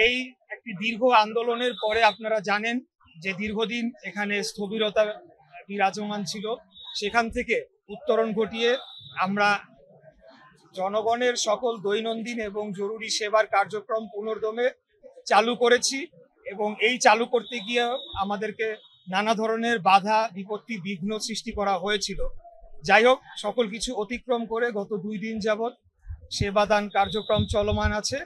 এই একটি দীর্ঘ আন্দোলনের পরে আপনারা জানেন যে দীর্ঘদিন এখানে স্থবিরতা বিরাজমান ছিল, সেখান থেকে উত্তরণ ঘটিয়ে আমরা জনগণের সকল দৈনন্দিন এবং জরুরি সেবার কার্যক্রম পুনর্দমে চালু করেছি। এবং এই চালু করতে গিয়ে আমাদেরকে নানা ধরনের বাধা বিপত্তি বিঘ্ন সৃষ্টি করা হয়েছিল। যাই হোক, সকল কিছু অতিক্রম করে গত 2 দিন যাবৎ সেবাদান কার্যক্রম চলমান আছে।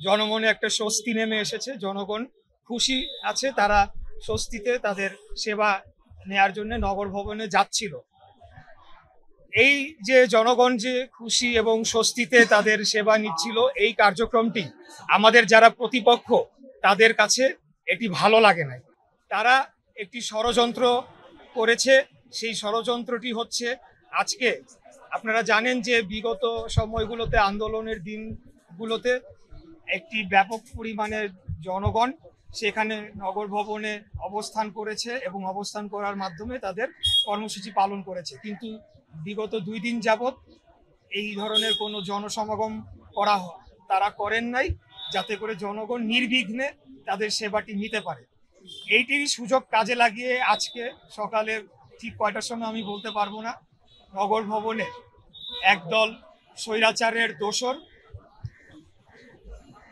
জনমনে একটা স্বস্তি নেমে এসেছে, জনগণ খুশি আছে, তারা স্বস্তিতে তাদের সেবা নেয়ার জন্য নগর ভবনে যাচ্ছিল। এই যে জনগণ যে খুশি এবং স্বস্তিতে তাদের সেবা নিচ্ছিল, এই কার্যক্রমটি আমাদের যারা প্রতিপক্ষ তাদের কাছে এটি ভালো লাগে না। তারা একটি ষড়যন্ত্র করেছে। সেই ষড়যন্ত্রটি হচ্ছে, আজকে আপনারা জানেন যে বিগত সময়গুলোতে আন্দোলনের দিনগুলোতে একটি ব্যাপক পরিমাণের জনগণ সেখানে নগর ভবনে অবস্থান করেছে এবং অবস্থান করার মাধ্যমে তাদের কর্মসূচি পালন করেছে। কিন্তু বিগত 2 দিন যাবৎ এই ধরনের কোনো জনসমাগম তারা করেন নাই, যাতে করে জনগণ নির্বিঘ্নে তাদের সেবাটি নিতে পারে। এইটির সুযোগ কাজে লাগিয়ে আজকে সকালে ঠিক কয়টার সময় আমি বলতে পারবো না, নগর ভবনে একদল স্বৈরাচারের দোসর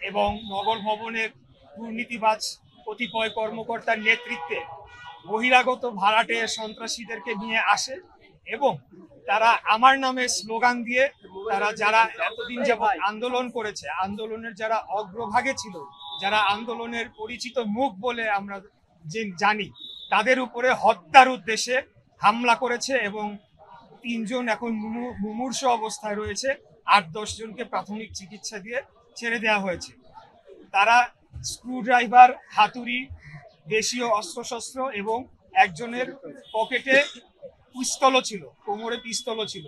এবং নগর ভবনের দুর্নীতিবাজ কতিপয় কর্মকর্তার নেতৃত্বে বহিরাগত ভাড়াটে সন্ত্রাসীদেরকে নিয়ে আসে এবং তারা আমার নামে স্লোগান দিয়ে, তারা যারা এতদিন যাবৎ আন্দোলন করেছে, আন্দোলনের যারা অগ্রভাগে ছিল, যারা আন্দোলনের পরিচিত মুখ বলে আমরা যে জানি, তাদের উপরে হত্যার উদ্দেশ্যে হামলা করেছে এবং 3 জন এখন মুমূর্ষ অবস্থায় রয়েছে। 8-10 জনকে প্রাথমিক চিকিৎসা দিয়ে ছেড়ে দেওয়া হয়েছে। তারা স্ক্রুড্রাইভার, হাতুড়ি, দেশীয় অস্ত্রশস্ত্র এবং একজনের পকেটে পিস্তলও ছিল, কোমরে পিস্তলও ছিল,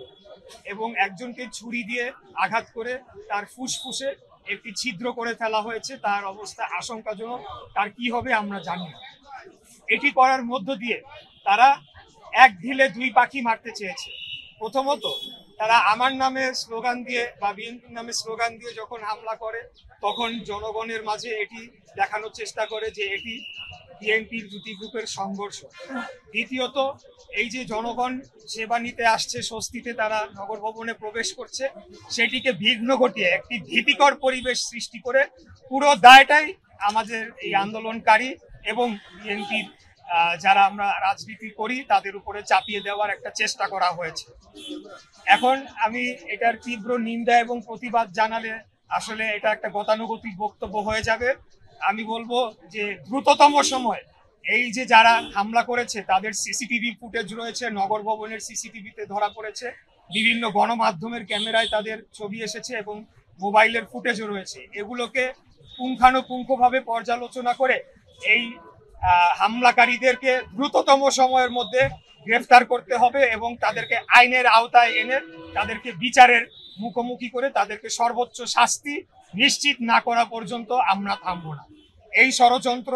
এবং একজনকে ছুরি দিয়ে আঘাত করে তার ফুসফুসে একটি ছিদ্র করে ফেলা হয়েছে। তার অবস্থা আশঙ্কাজনক, তার কি হবে আমরা জানি না। এটি করার মধ্য দিয়ে তারা এক ঢিলে 2 পাখি মারতে চেয়েছে। প্রথমত, তারা আমার নামে স্লোগান দিয়ে বা বিএনপির নামে স্লোগান দিয়ে যখন হামলা করে, তখন জনগণের মাঝে এটি দেখানোর চেষ্টা করে যে এটি বিএনপির দুটি গ্রুপের সংঘর্ষ। দ্বিতীয়ত, এই যে জনগণ সেবা নিতে আসছে স্বস্তিতে, তারা নগর ভবনে প্রবেশ করছে, সেটিকে বিঘ্ন ঘটিয়ে একটি ভীতিকর পরিবেশ সৃষ্টি করে পুরো দায়টাই আমাদের এই আন্দোলনকারী এবং বিএনপির যারা আমরা রাজনীতি করি তাদের উপরে চাপিয়ে দেওয়ার একটা চেষ্টা করা হয়েছে। এখন আমি এটার তীব্র নিন্দা এবং প্রতিবাদ জানালে আসলে এটা একটা গতানুগতিক বক্তব্য হয়ে যাবে। আমি বলবো যে দ্রুততম সময় এই যে যারা হামলা করেছে তাদের সিসিটিভি ফুটেজ রয়েছে, নগর ভবনের সিসিটিভিতে ধরা পড়েছে, বিভিন্ন গণমাধ্যমের ক্যামেরায় তাদের ছবি এসেছে এবং মোবাইলের ফুটেজও রয়েছে। এগুলোকে পুঙ্খানুপুঙ্খভাবে পর্যালোচনা করে এই হামলাকারীদেরকে দ্রুততম সময়ের মধ্যে গ্রেফতার করতে হবে এবং তাদেরকে আইনের আওতায় এনে তাদেরকে বিচারের মুখোমুখি করে তাদেরকে সর্বোচ্চ শাস্তি নিশ্চিত না করা পর্যন্ত আমরা থামবো না। এই ষড়যন্ত্র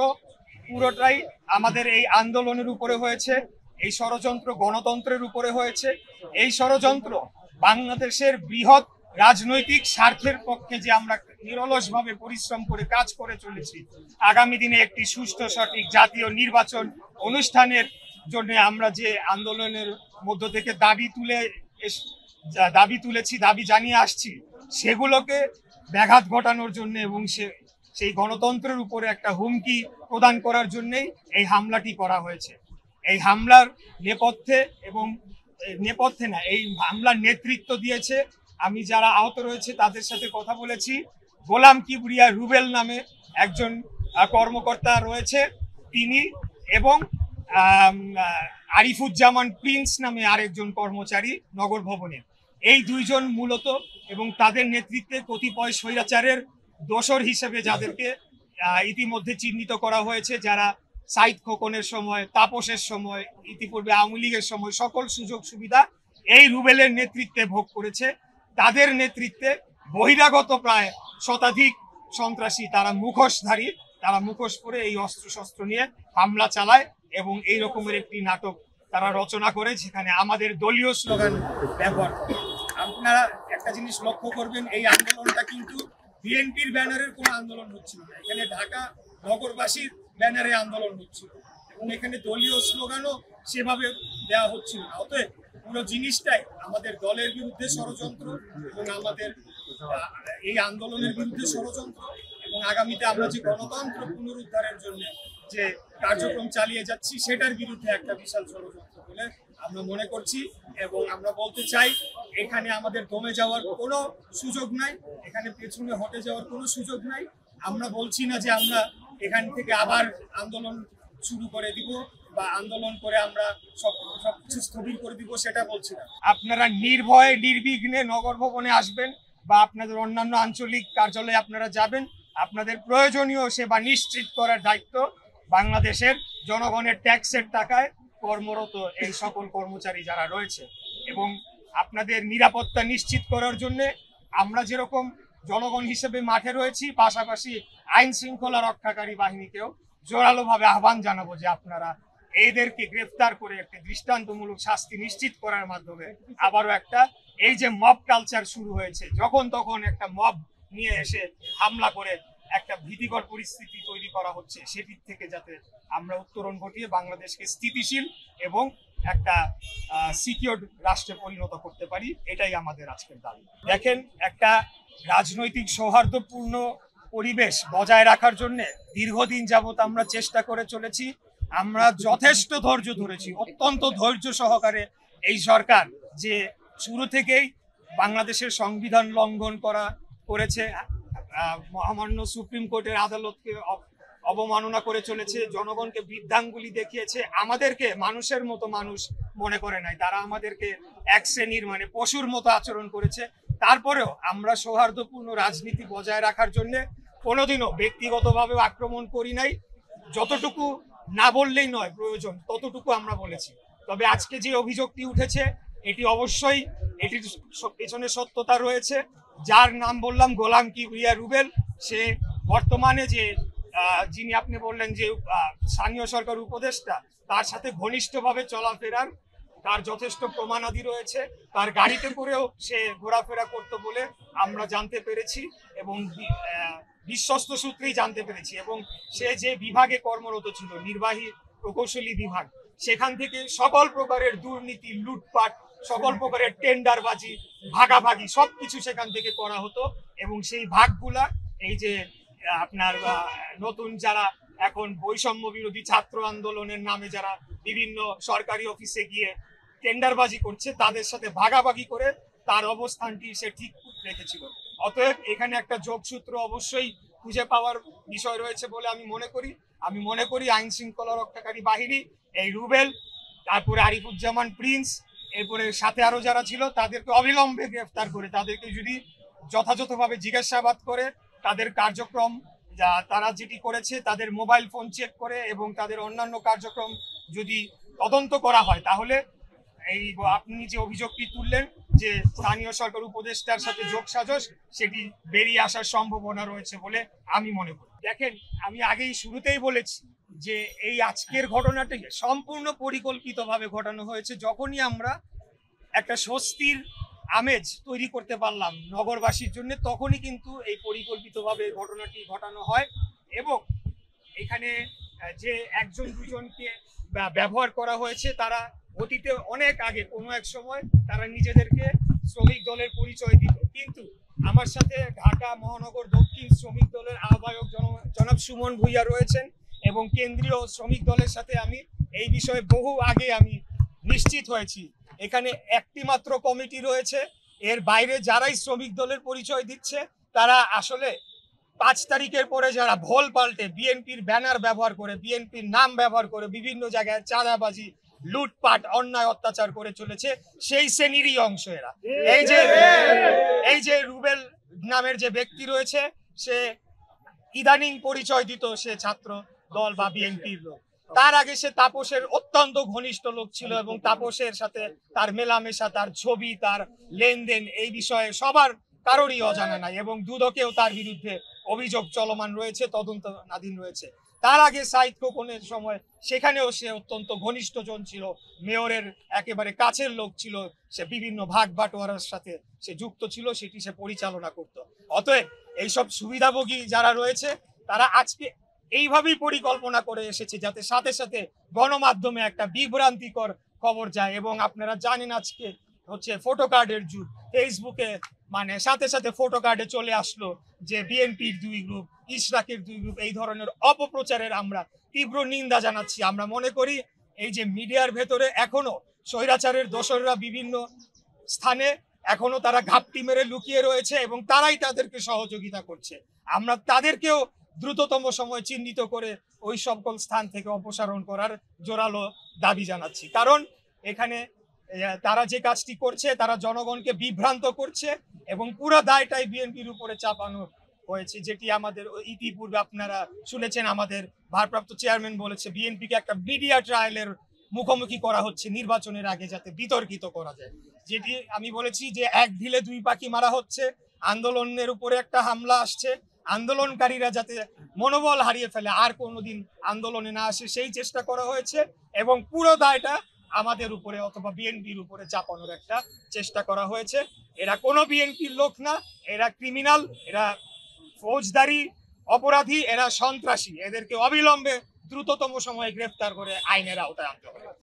পুরোটাই আমাদের এই আন্দোলনের উপরে হয়েছে, এই ষড়যন্ত্র গণতন্ত্রের উপরে হয়েছে, এই ষড়যন্ত্র বাংলাদেশের বৃহৎ রাজনৈতিক স্বার্থের পক্ষে যে আমরা নিরলসভাবে পরিশ্রম করে কাজ করে চলেছি, আগামী দিনে একটি সুষ্ঠু সঠিক জাতীয় নির্বাচন অনুষ্ঠানের জন্য আমরা যে আন্দোলনের মধ্য থেকে দাবি তুলেছি, দাবি জানিয়ে আসছি, সেগুলোকে ব্যাঘাত ঘটানোর জন্য এবং সেই গণতন্ত্রের উপরে একটা হুমকি প্রদান করার জন্যই এই হামলাটি করা হয়েছে। এই হামলার এই হামলার নেতৃত্ব দিয়েছে, আমি যারা আহত রয়েছে তাদের সাথে কথা বলেছি, গোলাম কিবরিয়া রুবেল নামে একজন কর্মকর্তা রয়েছে তিনি, এবং আরিফুজ্জামান প্রিন্স নামে আরেকজন কর্মচারী নগর ভবনের। এই 2 জন মূলত, এবং তাদের নেতৃত্বে কতিপয় স্বৈরাচারের দোসর হিসেবে যাদেরকে ইতিমধ্যে চিহ্নিত করা হয়েছে, যারা সাইদ খোকনের সময়, তাপসের সময়, ইতিপূর্বে আওয়ামী লীগের সময় সকল সুযোগ সুবিধা এই রুবেলের নেতৃত্বে ভোগ করেছে। তাদের নেতৃত্বে বহিরাগত প্রায় শতাধিক সন্ত্রাসী, তারা মুখোশধারী, তারা মুখোশ পরে এই অস্ত্রশস্ত্র নিয়ে হামলা চালায় এবং এই রকমের একটি নাটক তারা রচনা করে, যেখানে আমাদের দলীয় স্লোগান ব্যবহার করে। আপনারা একটা জিনিস লক্ষ্য করবেন, এই আন্দোলনটা কিন্তু বিএনপির ব্যানারের কোনো আন্দোলন হচ্ছিল না, এখানে ঢাকা নগরবাসীর ব্যানারে আন্দোলন হচ্ছিল এবং এখানে দলীয় স্লোগানও সেভাবে দেওয়া হচ্ছিল না। অতএব পুরো জিনিসটাই আমাদের দলের বিরুদ্ধে ষড়যন্ত্র এবং আমাদের এই আন্দোলনের বিরুদ্ধে ষড়যন্ত্র, এবং আগামীতে আমরা যে গণতন্ত্র পুনরুদ্ধারের জন্য যে কার্যক্রম চালিয়ে যাচ্ছি সেটার বিরুদ্ধে একটা বিশাল ষড়যন্ত্র বলে আমরা মনে করছি। এবং আমরা বলতে চাই, এখানে আমাদের দমে যাওয়ার কোনো সুযোগ নাই, এখানে পেছনে হটে যাওয়ার কোনো সুযোগ নাই। আমরা বলছি না যে আমরা এখান থেকে আবার আন্দোলন শুরু করে দিব বা আন্দোলন করে আমরা সবকিছু স্থবির করে দিব, সেটা বলছি না। আপনারা নির্ভয়ে নির্বিঘ্নে নগর ভবনে আসবেন বা আপনাদের অন্যান্য আঞ্চলিক কার্যালয়ে আপনারা যাবেন। আপনাদের প্রয়োজনীয় সেবা নিশ্চিত করার দায়িত্ব বাংলাদেশের জনগণের ট্যাক্সের টাকায় কর্মরত এই সকল কর্মচারী যারা রয়েছে, এবং আপনাদের নিরাপত্তা নিশ্চিত করার জন্য আমরা যেরকম জনগণ হিসেবে মাঠে রয়েছি, পাশাপাশি আইন শৃঙ্খলা রক্ষাকারী বাহিনীকেও জোরালোভাবে আহ্বান জানাবো যে আপনারা এদেরকে গ্রেফতার করে একটি দৃষ্টান্তমূলক শাস্তি নিশ্চিত করার মাধ্যমে আবারও একটা, এই যে মব কালচার শুরু হয়েছে, যখন তখন একটা মব নিয়ে এসে হামলা করে একটা ভীতিকর পরিস্থিতি তৈরি করা হচ্ছে, সেটির থেকে যাতে আমরা উত্তরণ ঘটিয়ে বাংলাদেশকে স্থিতিশীল এবং একটা সিকিউরড রাষ্ট্রে পরিণত করতে পারি, এটাই আমাদের আজকের দাবি। দেখেন, একটা রাজনৈতিক সৌহার্দ্যপূর্ণ পরিবেশ বজায় রাখার জন্য দীর্ঘদিন যাবত আমরা চেষ্টা করে চলেছি। আমরা যথেষ্ট ধৈর্য ধরেছি, অত্যন্ত ধৈর্য সহকারে এই সরকার যে শুরু থেকেই বাংলাদেশের সংবিধান লঙ্ঘন করেছে, মহামান্য সুপ্রিম কোর্টের আদালতকে অবমাননা করে চলেছে, জনগণকে বৃদ্ধাঙ্গুলি দেখিয়েছে, আমাদেরকে মানুষের মতো মানুষ মনে করে নাই, তারা আমাদেরকে এক শ্রেণীর মানে পশুর মতো আচরণ করেছে। তারপরেও আমরা সৌহার্দ্যপূর্ণ রাজনীতি বজায় রাখার জন্য কোনোদিনও ব্যক্তিগতভাবে আক্রমণ করি নাই, যতটুকু না বললেই নয় প্রয়োজন ততটুকু আমরা বলেছি। তবে আজকে যে অভিযোগটি উঠেছে এটি অবশ্যই, এটির পেছনে সত্যতা রয়েছে। যার নাম বললাম গোলাম কিবরিয়া রুবেল, সে বর্তমানে যে যিনি আপনি বললেন যে স্থানীয় সরকার উপদেষ্টা, তার সাথে ঘনিষ্ঠভাবে চলাফেরার তার যথেষ্ট প্রমাণাদি রয়েছে। তার গাড়িতে করেও সে ঘোরাফেরা করতো বলে আমরা জানতে পেরেছি এবং বিশ্বস্ত সূত্রেই জানতে পেরেছি। এবং সে যে বিভাগে কর্মরত ছিল, নির্বাহী প্রকৌশলী বিভাগ, সেখান থেকে সকল প্রকারের দুর্নীতি, লুটপাট, সকল প্রকারের টেন্ডারবাজি, ভাগাভাগি সবকিছু সেখান থেকে করা হতো। এবং সেই ভাগগুলা এই যে আপনার নতুন যারা এখন বৈষম্য বিরোধী ছাত্র আন্দোলনের নামে যারা বিভিন্ন সরকারি অফিসে গিয়ে টেন্ডারবাজি করছে, তাদের সাথে ভাগাভাগি করে তার অবস্থানটি সে ঠিক রেখেছিল। অতএব এখানে একটা যোগসূত্র অবশ্যই খুঁজে পাওয়ার বিষয় রয়েছে বলে আমি মনে করি আইন শৃঙ্খলা রক্ষাকারী বাহিনী এই রুবেল, তারপরে আরিফুজ্জামান প্রিন্স, এরপরে সাথে আরো যারা ছিল তাদেরকে অবিলম্বে গ্রেফতার করে তাদেরকে যদি যথাযথভাবে জিজ্ঞাসাবাদ করে, তাদের কার্যক্রম তারা যেটি করেছে তাদের মোবাইল ফোন চেক করে এবং তাদের অন্যান্য কার্যক্রম যদি তদন্ত করা হয়, তাহলে এই আপনি যে অভিযোগটি তুললেন যে স্থানীয় সরকার উপদেষ্টার সাথে যোগসাজশ, সেটি বেরিয়ে আসার সম্ভাবনা রয়েছে বলে আমি মনে করি। দেখেন, আমি আগেই শুরুতেই বলেছি যে এই আজকের ঘটনাটি সম্পূর্ণ পরিকল্পিতভাবে ঘটানো হয়েছে। যখনই আমরা একটা স্বস্তির আমেজ তৈরি করতে পারলাম নগরবাসীর জন্য, তখনই কিন্তু এই পরিকল্পিতভাবে ঘটনাটি ঘটানো হয়। এবং এখানে যে একজন দুজনকে ব্যবহার করা হয়েছে, তারা অতীতে অনেক আগে কোনো এক সময় তারা নিজেদেরকে শ্রমিক দলের পরিচয় দিত, কিন্তু আমার সাথে ঢাকা মহানগর দক্ষিণ শ্রমিক দলের আহ্বায়ক জনাব সুমন ভূঁইয়া রয়েছেন এবং কেন্দ্রীয় শ্রমিক দলের সাথে আমি এই বিষয়ে বহু আগে আমি নিশ্চিত হয়েছি। এখানে একটি মাত্র কমিটি রয়েছে, এর বাইরে যারাই শ্রমিক দলের পরিচয় দিচ্ছে তারা আসলে 5 তারিখের পরে যারা ভোল পাল্টে বিএনপির ব্যানার ব্যবহার করে, বিএনপির নাম ব্যবহার করে বিভিন্ন জায়গায় চাঁদাবাজি, লুটপাট, অন্যায় অত্যাচার করে চলেছে, সেই শ্রেণীরই অংশ এরা। এই যে রুবেল নামের যে ব্যক্তি রয়েছে, সে ইদানিং পরিচয় দিত সে ছাত্র দল বা বিএনপির লোক, তার আগে সে তাপসের অত্যন্ত ঘনিষ্ঠ লোক ছিল এবং তাপসের সাথে তার মেলামেশা, তার ছবি, তার লেনদেন, এই বিষয়ে সবার কারোরই অজানা নাই এবং দুদকেও তার বিরুদ্ধে অভিযোগ চলমান রয়েছে, তদন্তনাধীন রয়েছে। তার আগে সাইদ খোকনের সময় সেখানেও সে অত্যন্ত ঘনিষ্ঠজন ছিল, মেয়রের একেবারে কাছের লোক ছিল, সে বিভিন্ন ভাগ বাটোয়ারার সাথে সে যুক্ত ছিল, সেটি সে পরিচালনা করত। অতএব এইসব সুবিধাভোগী যারা রয়েছে তারা আজকে এইভাবেই পরিকল্পনা করে এসেছে যাতে সাথে সাথে গণমাধ্যমে একটা বিভ্রান্তিকর খবর যায়। এবং আপনারা জানেন আজকে হচ্ছে ফটো কার্ডের যুগ, ফেসবুকে মানে সাথে সাথে ফটো কার্ডে চলে আসলো যে বিএনপির 2 গ্রুপ, ইশরাকের 2 গ্রুপ। এই ধরনের অপপ্রচারের আমরা তীব্র নিন্দা জানাচ্ছি। আমরা মনে করি এই যে মিডিয়ার ভেতরে এখনো স্বৈরাচারের দোসররা বিভিন্ন স্থানে এখনো তারা ঘাপটি মেরে লুকিয়ে রয়েছে এবং তারাই তাদেরকে সহযোগিতা করছে। আমরা তাদেরকেও দ্রুততম সময় চিহ্নিত করে ওই সকল স্থান থেকে অপসারণ করার জোরালো দাবি জানাচ্ছি। কারণ এখানে তারা যে কাজটি করছে তারা জনগণকে বিভ্রান্ত করছে এবং পুরো দায়টাই বিএনপির উপরে চাপানো হয়েছে, যেটি আমাদের ইতিপূর্বে আপনারা শুনেছেন আমাদের ভারপ্রাপ্ত চেয়ারম্যান বলেছে বিএনপিকে একটা মিডিয়া ট্রায়ালের মুখোমুখি করা হচ্ছে নির্বাচনের আগে যাতে বিতর্কিত করা যায়। যেটি আমি বলেছি যে এক ঢিলে 2 পাখি মারা হচ্ছে, আন্দোলনের উপরে একটা হামলা আসছে, আন্দোলনকারীরা যাতে মনোবল হারিয়ে ফেলে আর কোনোদিন আন্দোলনে না আসে সেই চেষ্টা করা হয়েছে এবং পুরো দায়টা আমাদের উপরে অথবা বিএনপির উপরে চাপানোর একটা চেষ্টা করা হয়েছে। এরা কোনো বিএনপির লোক না, এরা ক্রিমিনাল, এরা ফৌজদারি অপরাধী, এরা সন্ত্রাসী। এদেরকে অবিলম্বে দ্রুততম সময়ে গ্রেফতার করে আইনের আওতায় আনতে হবে।